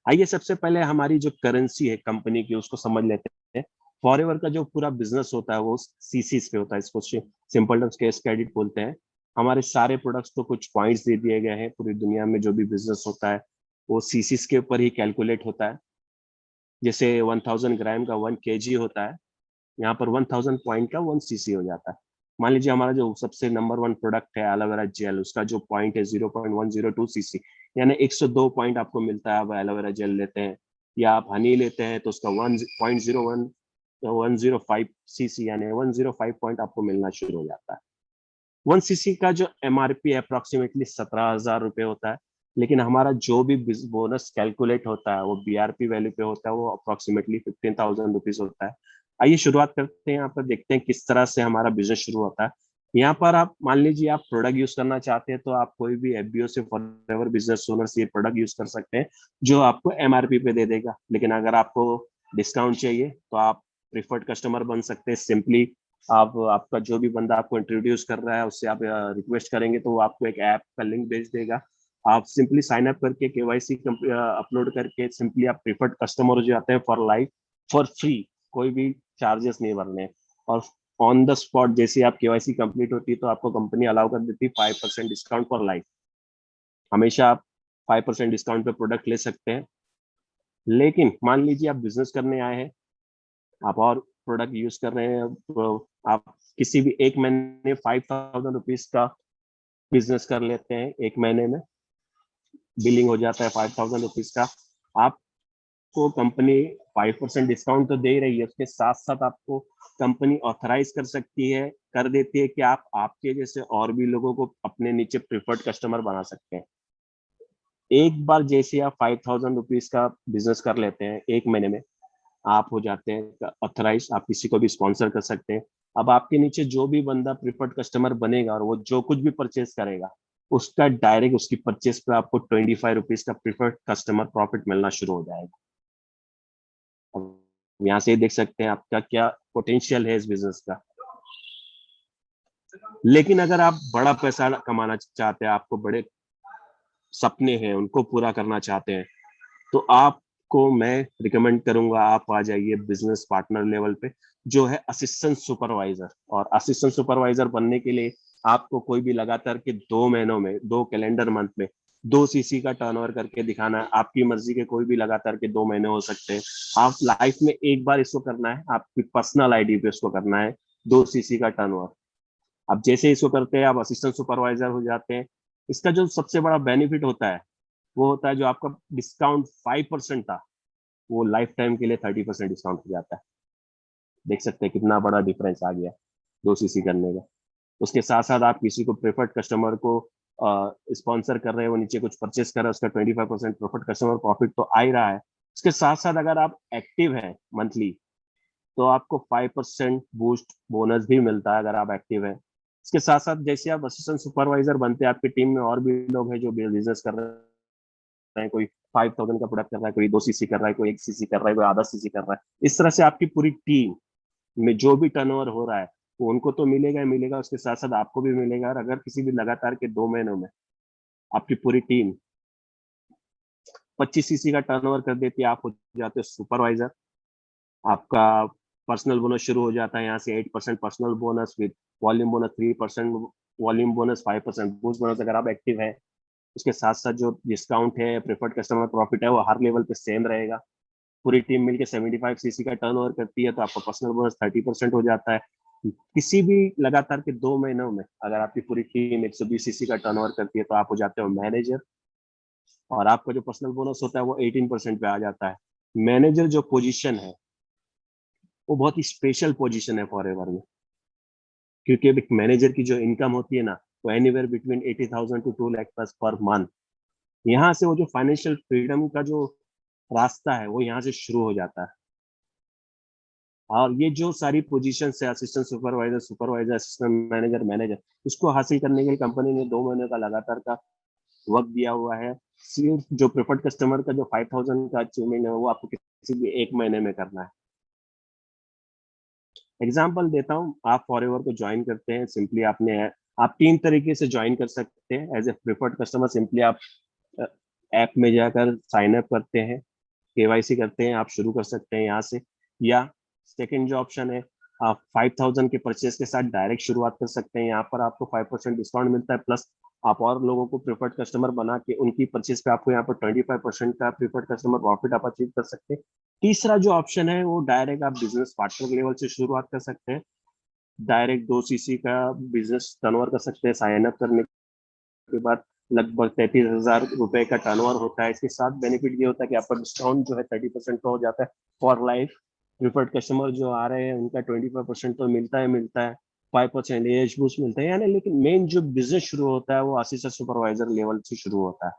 आइए सबसे पहले हमारी जो करेंसी है कंपनी की उसको समझ लेते हैं। फॉरएवर का जो पूरा बिजनेस होता है वो सीसीस पे होता है, इसको सिंपल टर्म्स केस क्रेडिट बोलते हैं। हमारे सारे प्रोडक्ट्स को कुछ पॉइंट्स दे दिए गए हैं। पूरी दुनिया में जो भी बिजनेस होता है वो सीसीस के ऊपर ही कैलकुलेट होता है। जैसे 1000 ग्राम का 1 kg होता है, यहाँ पर 1000 पॉइंट का 1 cc हो जाता है। मान लीजिए हमारा जो सबसे नंबर 1 प्रोडक्ट है एलोवेरा जेल, उसका जो पॉइंट है 0.102 cc, यानी 102 पॉइंट आपको मिलता है। आप एलोवेरा जेल लेते हैं या आप हनी लेते हैं तो उसका 1.0105 cc यानी 105 पॉइंट आपको मिलना शुरू हो जाता है। 1 cc का जो एमआरपी है अप्रोक्सीमेटली 17,000 रुपये होता है। लेकिन हमारा जो भी बोनस कैलकुलेट होता है वो बीआरपी वैल्यू पे होता है, वो अप्रोक्सीमेटली 15,000 रुपीज होता है। आइए शुरुआत करते हैं, यहाँ पर देखते हैं किस तरह से हमारा बिजनेस शुरू होता है। यहाँ पर आप मान लीजिए आप प्रोडक्ट यूज करना चाहते हैं तो आप कोई भी एफबीओ से, फॉरएवर बिजनेस ओनर से प्रोडक्ट यूज कर सकते हैं जो आपको एमआरपी पे दे देगा। लेकिन अगर आपको डिस्काउंट चाहिए तो आप प्रिफर्ड कस्टमर बन सकते हैं। सिंपली आप, आपका जो भी बंदा आपको इंट्रोड्यूस कर रहा है उससे आप रिक्वेस्ट करेंगे तो वो आपको एक ऐप का लिंक भेज देगा। आप सिंपली साइन अप करके केवाईसी अपलोड करके सिंपली आप प्रिफर्ड कस्टमर हो जाते हैं फॉर लाइफ, फॉर फ्री, कोई भी चार्जेस नहीं भरने। और ऑन द स्पॉट जैसे आप केवाईसी कंप्लीट होती है तो आपको कंपनी अलाउ कर देती है 5% डिस्काउंट फॉर लाइफ। हमेशा आप 5% डिस्काउंट पे प्रोडक्ट ले सकते हैं। लेकिन मान लीजिए आप बिजनेस करने आए हैं, आप और प्रोडक्ट यूज कर रहे हैं, तो आप किसी भी एक महीने 5,000 रुपीज का बिजनेस कर लेते हैं, एक महीने में बिलिंग हो जाता है 5,000 रुपीज का। आपको कंपनी 5% डिस्काउंट तो दे रही है, उसके साथ साथ आपको कंपनी ऑथराइज कर सकती है, कर देती है कि आप आपके जैसे और भी लोगों को अपने नीचे प्रिफर्ड कस्टमर बना सकते हैं। एक बार जैसे आप 5,000 रुपीज का बिजनेस कर लेते हैं, एक महीने में आप हो जाते हैं ऑथराइज, आप किसी को भी स्पॉन्सर कर सकते हैं। अब आपके नीचे जो भी बंदा प्रिफर्ड कस्टमर बनेगा और वो जो कुछ भी परचेस करेगा, उसका डायरेक्ट उसकी परचेस पे आपको 25 रुपीज का प्रिफर्ड कस्टमर प्रॉफिट मिलना शुरू हो जाएगा। अब यहाँ से देख सकते हैं आपका क्या पोटेंशियल है इस बिजनेस का। लेकिन अगर आप बड़ा पैसा कमाना चाहते हैं, आपको बड़े सपने हैं उनको पूरा करना चाहते हैं, तो आपको मैं रिकमेंड करूंगा आप आ जाइए बिजनेस पार्टनर लेवल पे, जो है असिस्टेंट सुपरवाइजर। और असिस्टेंट सुपरवाइजर बनने के लिए आपको कोई भी लगातार के 2 महीनों में, 2 कैलेंडर मंथ में 2 सीसी का टर्नओवर करके दिखाना है। आपकी मर्जी के कोई भी लगातार के 2 महीने हो सकते हैं। आप लाइफ में एक बार इसको करना है, आपकी पर्सनल आईडी पे इसको करना है 2 सीसी का टर्नओवर। अब जैसे इसको करते हैं आप असिस्टेंट सुपरवाइजर हो जाते हैं। इसका जो सबसे बड़ा बेनिफिट होता है वो होता है जो आपका डिस्काउंट 5% था, वो लाइफ टाइम के लिए 30% डिस्काउंट हो जाता है। देख सकते हैं कितना बड़ा डिफरेंस आ गया 2 सीसी करने का। उसके साथ साथ आप किसी को प्रेफर्ड कस्टमर को स्पॉन्सर कर रहे हैं, वो नीचे कुछ परचेस कर रहा है, उसका 25% प्रेफर्ड कस्टमर प्रॉफिट तो आ ही रहा है। उसके साथ साथ अगर आप एक्टिव हैं मंथली, तो आपको 5% बूस्ट बोनस भी मिलता है अगर आप एक्टिव हैं। इसके साथ साथ जैसे आप असिस्टेंट सुपरवाइजर बनते हैं, आपकी टीम में और भी लोग हैं जो बिजनेस कर रहे हैं। कोई 5,000 का प्रोडक्ट कर रहा है, कोई 2 सीसी कर रहा है, कोई 1 सीसी कर रहा है, कोई आधा सीसी कर रहा है। इस तरह से आपकी पूरी टीम में जो भी टर्नओवर हो रहा है वो उनको तो मिलेगा ही मिलेगा, उसके साथ साथ आपको भी मिलेगा। और अगर किसी भी लगातार के 2 महीनों में आपकी पूरी टीम 25 सीसी का टर्नओवर कर देती है, आप हो जाते हो सुपरवाइजर। आपका पर्सनल बोनस शुरू हो जाता है यहाँ से 8% personal bonus with volume bonus 3%, volume bonus 5%, boost bonus अगर आप एक्टिव है। उसके साथ साथ जो डिस्काउंट है, प्रेफर्ड कस्टमर प्रॉफिट है, वो हर लेवल पे सेम रहेगा। पूरी टीम मिलकर 75 सीसी का टर्नओवर करती है, तो आपका पर्सनल बोनस 30% हो जाता है। किसी भी लगातार के 2 महीनों में अगर आपकी पूरी टीम 120 सीसी का टर्नओवर करती है, तो आप हो जाते हो मैनेजर। और आपका जो पर्सनल बोनस होता है वो 18% पे आ जाता है। मैनेजर जो पोजीशन है वो बहुत ही स्पेशल पोजीशन है फॉरएवर में, क्योंकि एक मैनेजर की जो इनकम होती है ना, वो anywhere between 80,000 to 2 lakh plus per month. यहाँ से वो जो फाइनेंशियल फ्रीडम का जो रास्ता है वो यहाँ से शुरू हो जाता है। और ये जो सारी पोजीशन है, assistant supervisor, supervisor, assistant manager, manager, इसको हासिल करने के लिए कंपनी ने 2 महीने का लगातार का वक्त दिया हुआ है। सिर्फ जो प्रेफर्ड कस्टमर का जो 5,000 का अचीवमेंट है वो आपको किसी भी एक महीने में करना है। एग्जाम्पल देता हूँ, आप फॉरएवर को ज्वाइन करते हैं, सिंपली आप 3 तरीके से ज्वाइन कर सकते हैं as a preferred customer. Simply आप ऐप में जाकर साइन अप करते हैं, केवाईसी करते हैं, आप शुरू कर सकते हैं यहाँ से। या सेकंड जो ऑप्शन है, आप 5,000 के परचेज के साथ डायरेक्ट शुरुआत कर सकते हैं। यहाँ पर आपको 5% डिस्काउंट मिलता है, प्लस आप और लोगों को प्रिफर्ड कस्टमर बना के उनकी परचेज पे आपको यहाँ पर 25% का प्रिफर्ड कस्टमर प्रॉफिट आप अचीव कर सकते हैं। तीसरा जो ऑप्शन है वो डायरेक्ट आप बिजनेस पार्टनर लेवल से शुरुआत कर सकते हैं। डायरेक्ट 2 सीसी का बिजनेस टर्नओवर कर सकते हैं। साइन अप करने के बाद लगभग 33,000 रुपए का टर्नओवर होता है। इसके साथ बेनिफिट ये होता है कि आपका डिस्काउंट जो है 30% का हो जाता है फॉर लाइफ। प्रिफर्ड कस्टमर जो आ रहे हैं उनका 25% तो मिलता है 5% एज बूस्ट मिलता है यानी। लेकिन मेन जो बिजनेस शुरू होता है वो असिस्टेंट सुपरवाइजर लेवल से शुरू होता है।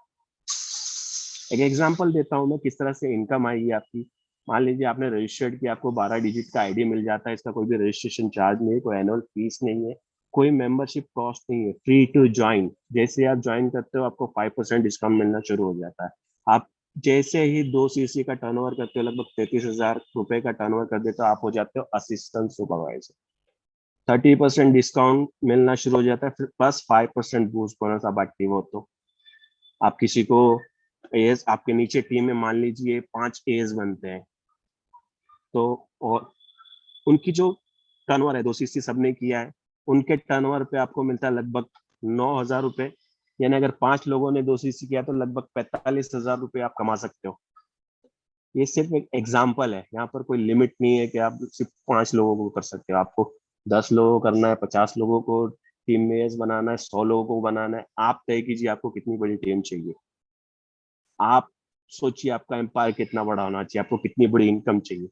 एक एग्जांपल देता हूँ मैं किस तरह से इनकम आएगी आपकी। मान लीजिए आपने रजिस्टर्ड किया, आपको 12 डिजिट का आईडी मिल जाता है। इसका कोई भी रजिस्ट्रेशन चार्ज नहीं है, कोई एनुअल फीस नहीं है, कोई मेंबरशिप कॉस्ट नहीं है, फ्री टू ज्वाइन। जैसे आप ज्वाइन करते हो आपको 5% डिस्काउंट मिलना शुरू हो जाता है। आप जैसे ही 2 सीसी का टर्नओवर करते हो, लगभग 33,000 रुपए का टर्नओवर कर देते हो, आप हो जाते हो असिस्टेंट सुपरवाइजर। 30% डिस्काउंट मिलना शुरू हो जाता है, फिर प्लस 5% बूस्ट बोनस आप एक्टिव हो तो। आप किसी को एज, आपके नीचे टीम में मान लीजिए 5 एज बनते हैं, तो और उनकी जो टर्नओवर है 2 सीसी सबने किया है, उनके टर्नओवर पे आपको मिलता है लगभग 9,000 रुपए। यानी अगर 5 लोगों ने 2 सीसी किया तो लगभग 45,000 रुपए आप कमा सकते हो। ये सिर्फ एक एग्जाम्पल है, यहाँ पर कोई लिमिट नहीं है कि आप सिर्फ 5 लोगों को कर सकते हो। आपको 10 लोगों को करना है, 50 लोगों को टीम में एज बनाना है, 100 लोगों को बनाना है। आप तय कीजिए आपको कितनी बड़ी टीम चाहिए। आप सोचिए आपका एम्पायर कितना बड़ा होना चाहिए, आपको कितनी बड़ी इनकम चाहिए।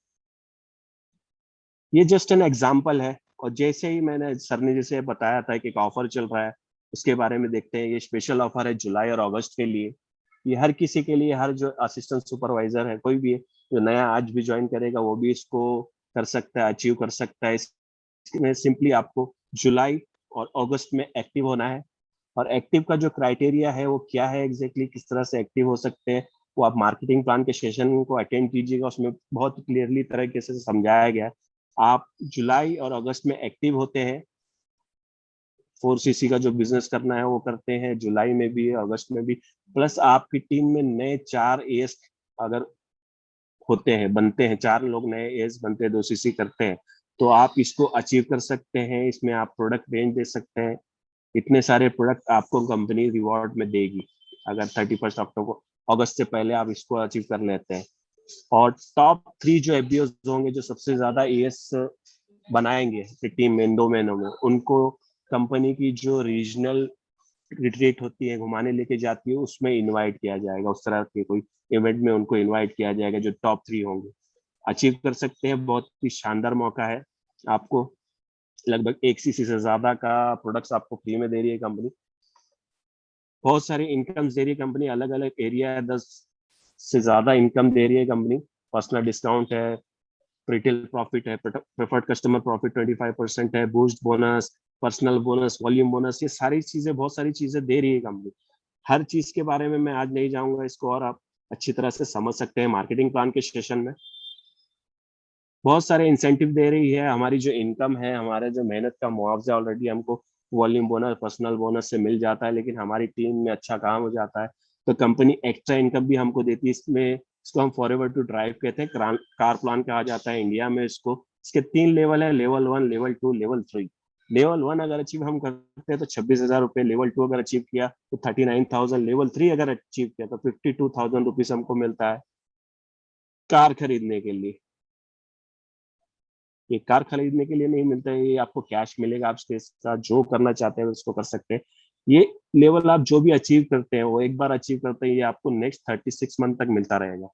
ये जस्ट एन एग्जाम्पल है। और जैसे ही मैंने सर ने जैसे बताया था कि एक ऑफर चल रहा है, उसके बारे में देखते हैं। ये स्पेशल ऑफर है जुलाई और अगस्त के लिए। ये हर किसी के लिए, हर जो असिस्टेंट सुपरवाइजर है, कोई भी है जो नया आज भी ज्वाइन करेगा, वो भी इसको कर सकता है, अचीव कर सकता है। इसमें सिंपली आपको जुलाई और अगस्त में एक्टिव होना है। और एक्टिव का जो क्राइटेरिया है वो क्या है एग्जैक्टली, किस तरह से एक्टिव हो सकते हैं, वो आप मार्केटिंग प्लान के सेशन को अटेंड कीजिएगा, उसमें बहुत क्लियरली तरीके से समझाया गया है। आप जुलाई और अगस्त में एक्टिव होते हैं, 4cc का जो बिजनेस करना है वो करते हैं, जुलाई में भी अगस्त में भी। प्लस आपकी टीम में नए 4 एएस अगर होते हैं, बनते हैं, 4 लोग नए एएस बनते हैं, 2cc करते हैं, तो आप इसको अचीव कर सकते हैं। इसमें आप प्रोडक्ट रेंज दे सकते हैं, इतने सारे प्रोडक्ट आपको कंपनी रिवॉर्ड में देगी अगर 31 अक्टूबर अगस्त से पहले आप इसको अचीव कर लेते हैं। और टॉप 3 जो एफबीओ होंगे, जो सबसे ज्यादा एएस बनाएंगे अपनी टीम में इन 2 महीनों में, उनको कंपनी की जो रीजनल रिट्रीट होती है, घुमाने लेके जाती है, उसमें इनवाइट किया जाएगा। उस तरह के कोई इवेंट में उनको इनवाइट किया जाएगा जो टॉप 3 होंगे। अचीव कर सकते हैं, बहुत ही शानदार मौका है आपको। लगभग 1cc से ज्यादा का प्रोडक्ट्स आपको फ्री में दे रही है कंपनी। बहुत सारी इनकम दे रही है कंपनी, अलग अलग एरिया है, 10 से ज्यादा इनकम दे रही है कंपनी। पर्सनल डिस्काउंट है, रिटेल प्रॉफिट है, प्रेफर्ड कस्टमर प्रॉफिट 25% है, boost bonus, personal bonus, volume bonus, ये सारी चीजें, बहुत सारी चीजें दे रही है कंपनी। हर चीज के बारे में मैं आज नहीं जाऊंगा, इसको और आप अच्छी तरह से समझ सकते हैं मार्केटिंग प्लान के सेशन में। बहुत सारे इंसेंटिव दे रही है। हमारी जो इनकम है, हमारे जो मेहनत का मुआवजा ऑलरेडी हमको वॉल्यूम बोनस, पर्सनल बोनस से मिल जाता है, लेकिन हमारी टीम में अच्छा काम हो जाता है तो कंपनी एक्स्ट्रा इनकम भी हमको देती है। इसमें इसको हम फॉरएवर टू ड्राइव कहते हैं, कार प्लान कहा जाता है इंडिया में इसको। इसके 3 लेवल है, लेवल 1, लेवल 2, लेवल 3। लेवल 1 अगर अचीव हम करते हैं तो 26,000 रुपये, लेवल 2 अगर अचीव किया तो 39,000, लेवल 3 अगर अचीव किया तो 52,000 रुपीज हमको मिलता है कार खरीदने के लिए। ये कार खरीदने के लिए नहीं मिलता है, ये आपको कैश मिलेगा, आप इसके साथ जो करना चाहते हैं उसको कर सकते हैं। ये लेवल आप जो भी अचीव करते हैं, वो एक बार अचीव करते हैं, ये आपको नेक्स्ट 36 मंथ तक मिलता रहेगा।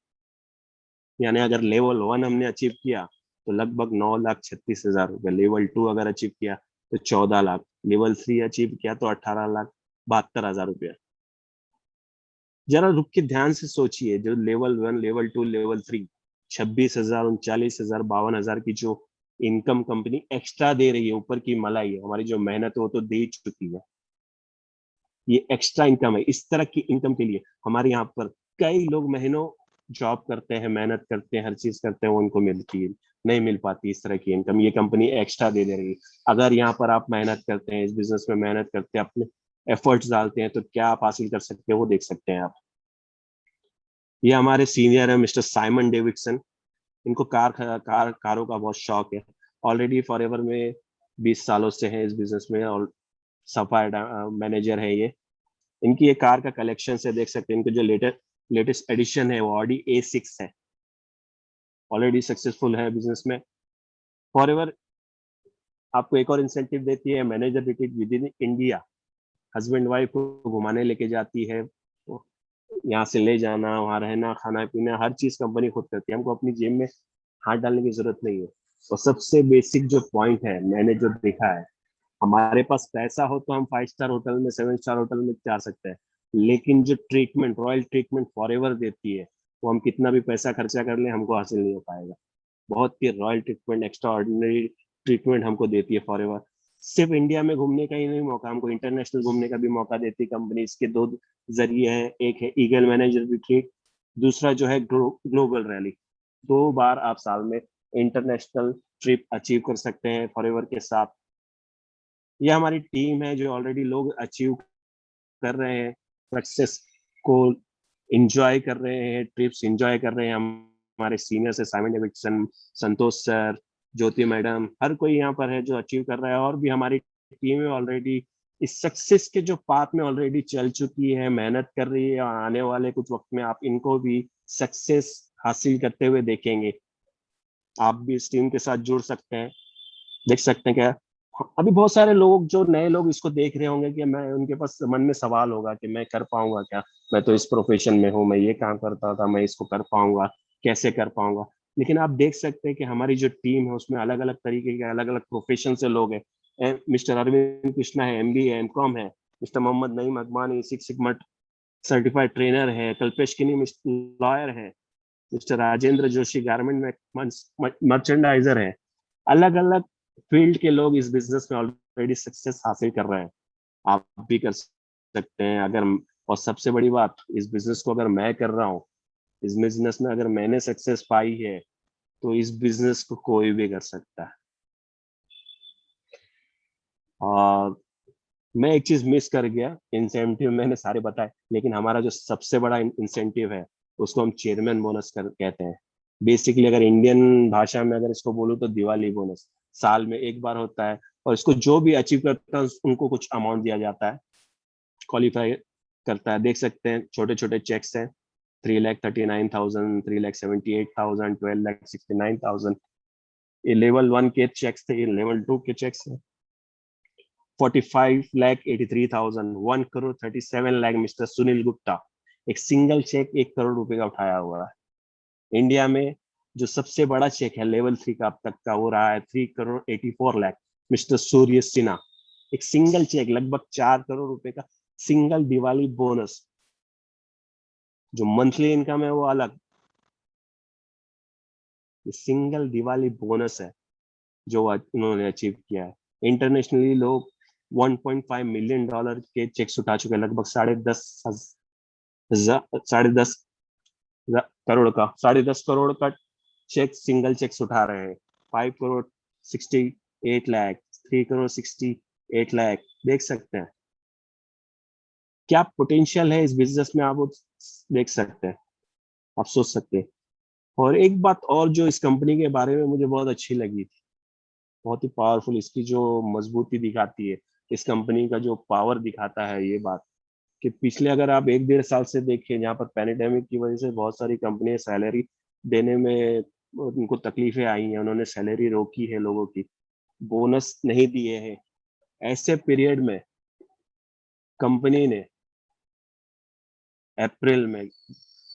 यानी अगर लेवल 1 हमने अचीव किया तो लगभग 9,36,000 रुपये, लेवल 2 अगर अचीव किया तो 14 लाख, लेवल 3 अचीव किया तो 18,72,000 रुपया। जरा रुक के ध्यान से सोचिए, जो लेवल 1, लेवल 2, लेवल 3, 26,000, 39,000, 52,000 की जो इनकम कंपनी एक्स्ट्रा दे रही है, ऊपर की मलाई है, हमारी जो मेहनत है वो तो दे ही चुकी है, ये एक्स्ट्रा इनकम है। इस तरह की इनकम के लिए हमारे यहाँ पर कई लोग महीनों जॉब करते हैं, मेहनत करते हैं, हर चीज करते हैं, वो उनको मिलती है, नहीं मिल पाती इस तरह की इनकम, ये कंपनी एक्स्ट्रा दे रही है। अगर यहाँ पर आप मेहनत करते हैं, इस बिजनेस में मेहनत करते हैं, अपने एफर्ट्स डालते हैं, तो क्या आप हासिल कर सकते हैं वो देख सकते हैं आप। ये हमारे सीनियर है मिस्टर साइमन डेविडसन। इनको कारों का बहुत शौक है। ऑलरेडी फॉरएवर में 20 सालों से है इस बिजनेस में, और सफाई मैनेजर है ये। इनकी ये कार का कलेक्शन से देख सकते हैं, इनके जो लेटेस्ट एडिशन है वो ऑडी A6 है। ऑलरेडी सक्सेसफुल है बिजनेस में। फॉरएवर आपको एक और इंसेंटिव देती है, manager retreat with in India. Husband wife को घुमाने लेके जाती है, यहाँ से ले जाना, वहाँ रहना, खाना पीना, हर चीज कंपनी खुद करती है, हमको अपनी जेब में हाथ डालने की जरूरत नहीं है। और सबसे बेसिक जो पॉइंट है, मैंने जो देखा है, हमारे पास पैसा हो तो हम 5 स्टार होटल में, 7 स्टार होटल में जा सकते हैं, लेकिन जो ट्रीटमेंट, रॉयल ट्रीटमेंट फॉरएवर देती है, वो हम कितना भी पैसा खर्चा कर ले हमको हासिल नहीं हो पाएगा। बहुत ही royal treatment, extraordinary treatment हमको देती है फॉरएवर। सिर्फ इंडिया में घूमने का ही नहीं मौका, हमको इंटरनेशनल घूमने का भी मौका देती है कंपनी। इसके 2 जरिए हैं, एक है ईगल मैनेजर रिट्रीट, दूसरा जो है ग्लोबल रैली। 2 बार आप साल में इंटरनेशनल ट्रिप अचीव कर सकते हैं फॉरएवर के साथ। ये हमारी टीम है जो ऑलरेडी लोग अचीव कर रहे हैं, सक्सेस को एंजॉय कर रहे हैं, ट्रिप्स एंजॉय कर रहे हैं। हमारे सीनियर से साइमन डेविडसन, संतोष सर, ज्योति मैडम, हर कोई यहाँ पर है जो अचीव कर रहा है। और भी हमारी टीम है ऑलरेडी इस सक्सेस के जो पाथ में ऑलरेडी चल चुकी है, मेहनत कर रही है, और आने वाले कुछ वक्त में आप इनको भी सक्सेस हासिल करते हुए देखेंगे। आप भी इस टीम के साथ जुड़ सकते हैं, देख सकते हैं क्या। अभी बहुत सारे लोग, जो नए लोग इसको देख रहे होंगे, कि मैं, उनके पास मन में सवाल होगा कि मैं कर पाऊंगा क्या, मैं तो इस प्रोफेशन में हूँ, मैं ये काम करता था, मैं इसको कर पाऊंगा, कैसे कर पाऊंगा। लेकिन आप देख सकते हैं कि हमारी जो टीम है उसमें अलग अलग तरीके के, अलग अलग प्रोफेशन से लोग हैं। मिस्टर अरविंद कृष्णा है, MBA, MCOM है। Mister Mohammed Naeem Agmani, six sigma certified trainer है, कल्पेश किनी लॉयर है, मिस्टर राजेंद्र जोशी गारमेंट में मर्चेंडाइजर है। अलग अलग फील्ड के लोग इस बिजनेस में ऑलरेडी सक्सेस हासिल कर रहे हैं। आप भी कर सकते हैं अगर, और सबसे बड़ी बात, इस बिजनेस को अगर मैं कर रहा हूँ, इस बिजनेस में अगर मैंने सक्सेस पाई है, तो इस बिजनेस को कोई भी कर सकता है। और मैं एक चीज मिस कर गया, इंसेंटिव मैंने सारे बताए, लेकिन हमारा जो सबसे बड़ा इंसेंटिव है उसको हम चेयरमैन बोनस कहते हैं। बेसिकली अगर इंडियन भाषा में अगर इसको बोलूँ तो दिवाली बोनस साल में एक बार होता है, और इसको जो भी अचीव करता है उनको कुछ अमाउंट दिया जाता है, क्वालिफाई करता है। देख सकते हैं छोटे छोटे चेक्स हैं, 3,39,000, 3,78,000, 12,69,000। ये लेवल 1 के चेक्स थे, ये लेवल 2 के चेक्स हैं। 45,83,000, 1,37,00,000 मिस्टर सुनील गुप्ता। एक सिंगल चेक 1 करोड़ रुपए का उठाया हुआ है। इंडिया में जो सबसे बड़ा चेक है लेवल 3 का अब तक का, वो रहा है 3,84,00,000 मिस्टर सूर्य सिन्हा। एक सिंगल चेक लगभग 4 करोड़ रुपए का सिंगल दिवाली बोनस। जो मंथली इनकम है वो अलग, सिंगल दिवाली बोनस है जो उन्होंने अचीव किया है। इंटरनेशनली लोग $1.5 मिलियन के चेक्स उठा चुके हैं, लगभग 10.5 करोड़ का चेक, सिंगल चेक्स उठा रहे हैं। 5,68,00,000, 3,68,00,000। देख सकते हैं क्या पोटेंशियल है इस बिजनेस में, आप देख सकते हैं, आप सोच सकते हैं। और एक बात और जो इस कंपनी के बारे में मुझे बहुत अच्छी लगी थी, बहुत ही पावरफुल, इसकी जो मजबूती दिखाती है, इस कंपनी का जो पावर दिखाता है, ये बात कि पिछले अगर आप 1-1.5 साल से देखिए, जहाँ पर पैंडेमिक की वजह से बहुत सारी कंपनियां सैलरी देने में उनको तकलीफें आई हैं, उन्होंने सैलरी रोकी है, लोगों की बोनस नहीं दिए हैं। ऐसे पीरियड में कंपनी ने अप्रैल में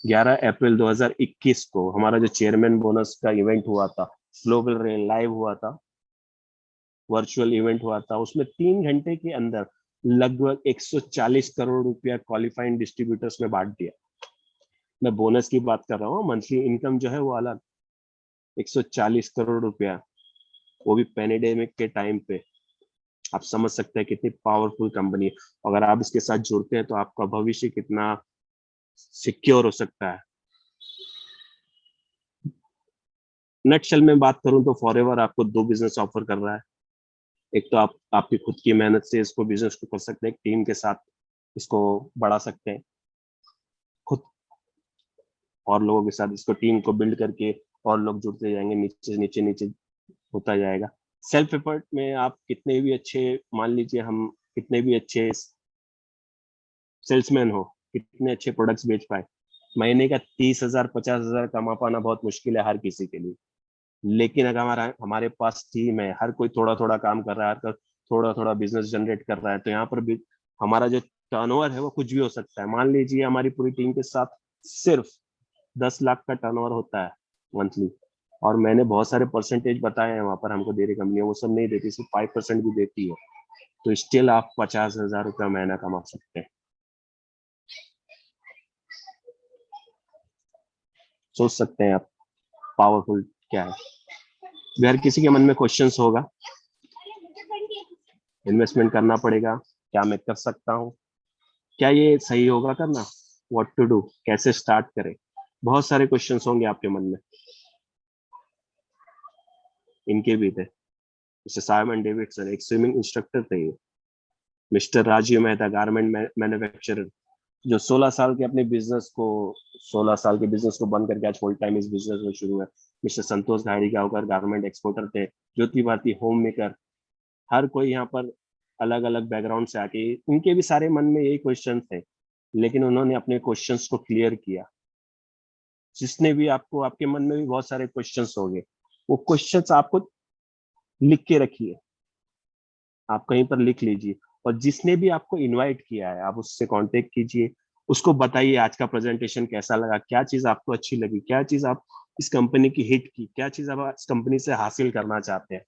11 अप्रैल 2021 को हमारा जो चेयरमैन बोनस का इवेंट हुआ था, ग्लोबल रेल लाइव हुआ था, वर्चुअल इवेंट हुआ था, उसमें 3 घंटे के अंदर लगभग 140 करोड़ रुपया क्वालिफाइंग डिस्ट्रीब्यूटर्स में बांट दिया। मैं बोनस की बात कर रहा हूँ, मंथली इनकम जो है वो अलग, 140 करोड़ रुपया, वो भी पैंडेमिक के टाइम पे। आप समझ सकते हैं कितनी पावरफुल कंपनी है। अगर आप इसके साथ जुड़ते हैं तो आपका भविष्य कितना सिक्योर हो सकता है। नटशेल में बात करूं तो फॉरएवर आपको 2 बिजनेस ऑफर कर रहा है। एक तो आप आपकी खुद की मेहनत से इसको बिजनेस को कर सकते हैं, टीम के साथ इसको बढ़ा सकते हैं, खुद और लोगों के साथ इसको टीम को बिल्ड करके और लोग जुड़ते जाएंगे, नीचे नीचे नीचे होता जाएगा। सेल्फ एफर्ट में आप कितने भी अच्छे, मान लीजिए हम कितने भी अच्छे सेल्समैन हो, कितने अच्छे प्रोडक्ट्स बेच पाए, महीने का 30,000 50,000 कमा पाना बहुत मुश्किल है हर किसी के लिए। लेकिन अगर हमारे पास टीम है, हर कोई थोड़ा थोड़ा काम कर रहा है, हर कोई थोड़ा थोड़ा बिजनेस जनरेट कर रहा है, तो यहाँ पर भी हमारा जो टर्नओवर है वो कुछ भी हो सकता है। मान लीजिए हमारी पूरी टीम के साथ सिर्फ 10 लाख का टर्नओवर होता है मंथली, और मैंने बहुत सारे परसेंटेज बताए हैं वहां पर हमको दे रही कंपनी, वो सब नहीं देती, सिर्फ 5% भी देती है, तो स्टिल आप 50,000 रुपया महीना कमा सकते हैं। सोच सकते हैं आप पावरफुल क्या है। हर किसी के मन में क्वेश्चंस होगा, इन्वेस्टमेंट करना पड़ेगा, क्या मैं कर सकता हूँ, क्या ये सही होगा करना, व्हाट टू डू, कैसे स्टार्ट करें, बहुत सारे क्वेश्चंस होंगे आपके मन में। इनके भी थे। मिस्टर साइमन डेविडसन एक स्विमिंग इंस्ट्रक्टर थे। Mister Rajiv Mehta garment manufacturer, जो 16 साल के अपने बिजनेस को 16 साल के बिजनेस को बंद करके आज फुल टाइम इस बिजनेस में शुरू है। मिस्टर संतोष घाड़ी गांवकर गारमेंट एक्सपोर्टर थे। ज्योति भारती होम मेकर। हर कोई यहाँ पर अलग अलग बैकग्राउंड से आके, उनके भी सारे मन में यही क्वेश्चन थे, लेकिन उन्होंने अपने क्वेश्चंस को क्लियर किया। जिसने भी आपको, आपके मन में भी बहुत सारे क्वेश्चंस होंगे, वो क्वेश्चंस आपको लिख के रखिए, आप कहीं पर लिख लीजिए, और जिसने भी आपको इनवाइट किया है आप उससे कांटेक्ट कीजिए, उसको बताइए आज का प्रेजेंटेशन कैसा लगा, क्या चीज आपको अच्छी लगी, क्या चीज आप इस कंपनी की हिट की, क्या चीज आप इस कंपनी से हासिल करना चाहते हैं,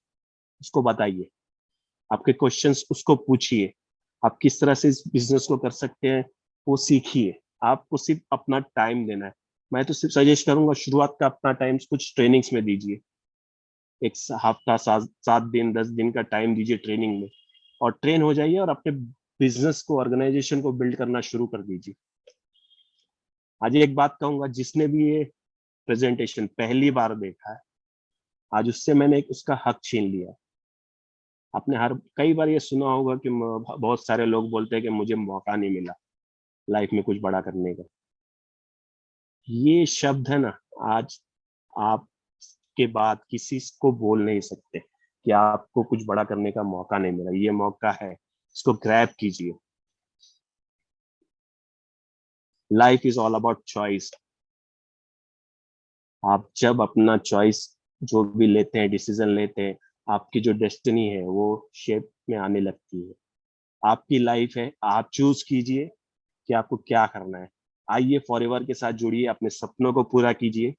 उसको बताइए। आपके क्वेश्चंस उसको पूछिए, आप किस तरह से इस बिजनेस को कर सकते हैं वो सीखिए। आपको सिर्फ अपना टाइम देना है। मैं तो सिर्फ सजेस्ट करूंगा शुरुआत का अपना टाइम कुछ ट्रेनिंग्स में दीजिए। एक हफ्ता 7 दिन 10 दिन का टाइम दीजिए ट्रेनिंग में, और ट्रेन हो जाइए और अपने बिजनेस को ऑर्गेनाइजेशन को बिल्ड करना शुरू कर दीजिए। आज एक बात कहूंगा, जिसने भी ये प्रेजेंटेशन पहली बार देखा है, आज उससे मैंने एक उसका हक छीन लिया। आपने हर कई बार ये सुना होगा कि बहुत सारे लोग बोलते हैं कि मुझे मौका नहीं मिला लाइफ में कुछ बड़ा करने का। ये शब्द है ना, आज आप के बाद किसी को बोल नहीं सकते कि आपको कुछ बड़ा करने का मौका नहीं मिला। ये मौका है, इसको ग्रैब कीजिए। Life is all about choice. आप जब अपना चॉइस जो भी लेते हैं, डिसीजन लेते हैं, आपकी जो डेस्टिनी है वो शेप में आने लगती है। आपकी लाइफ है, आप चूज कीजिए कि आपको क्या करना है। आइए फॉरएवर के साथ जुड़िए, अपने सपनों को पूरा कीजिए।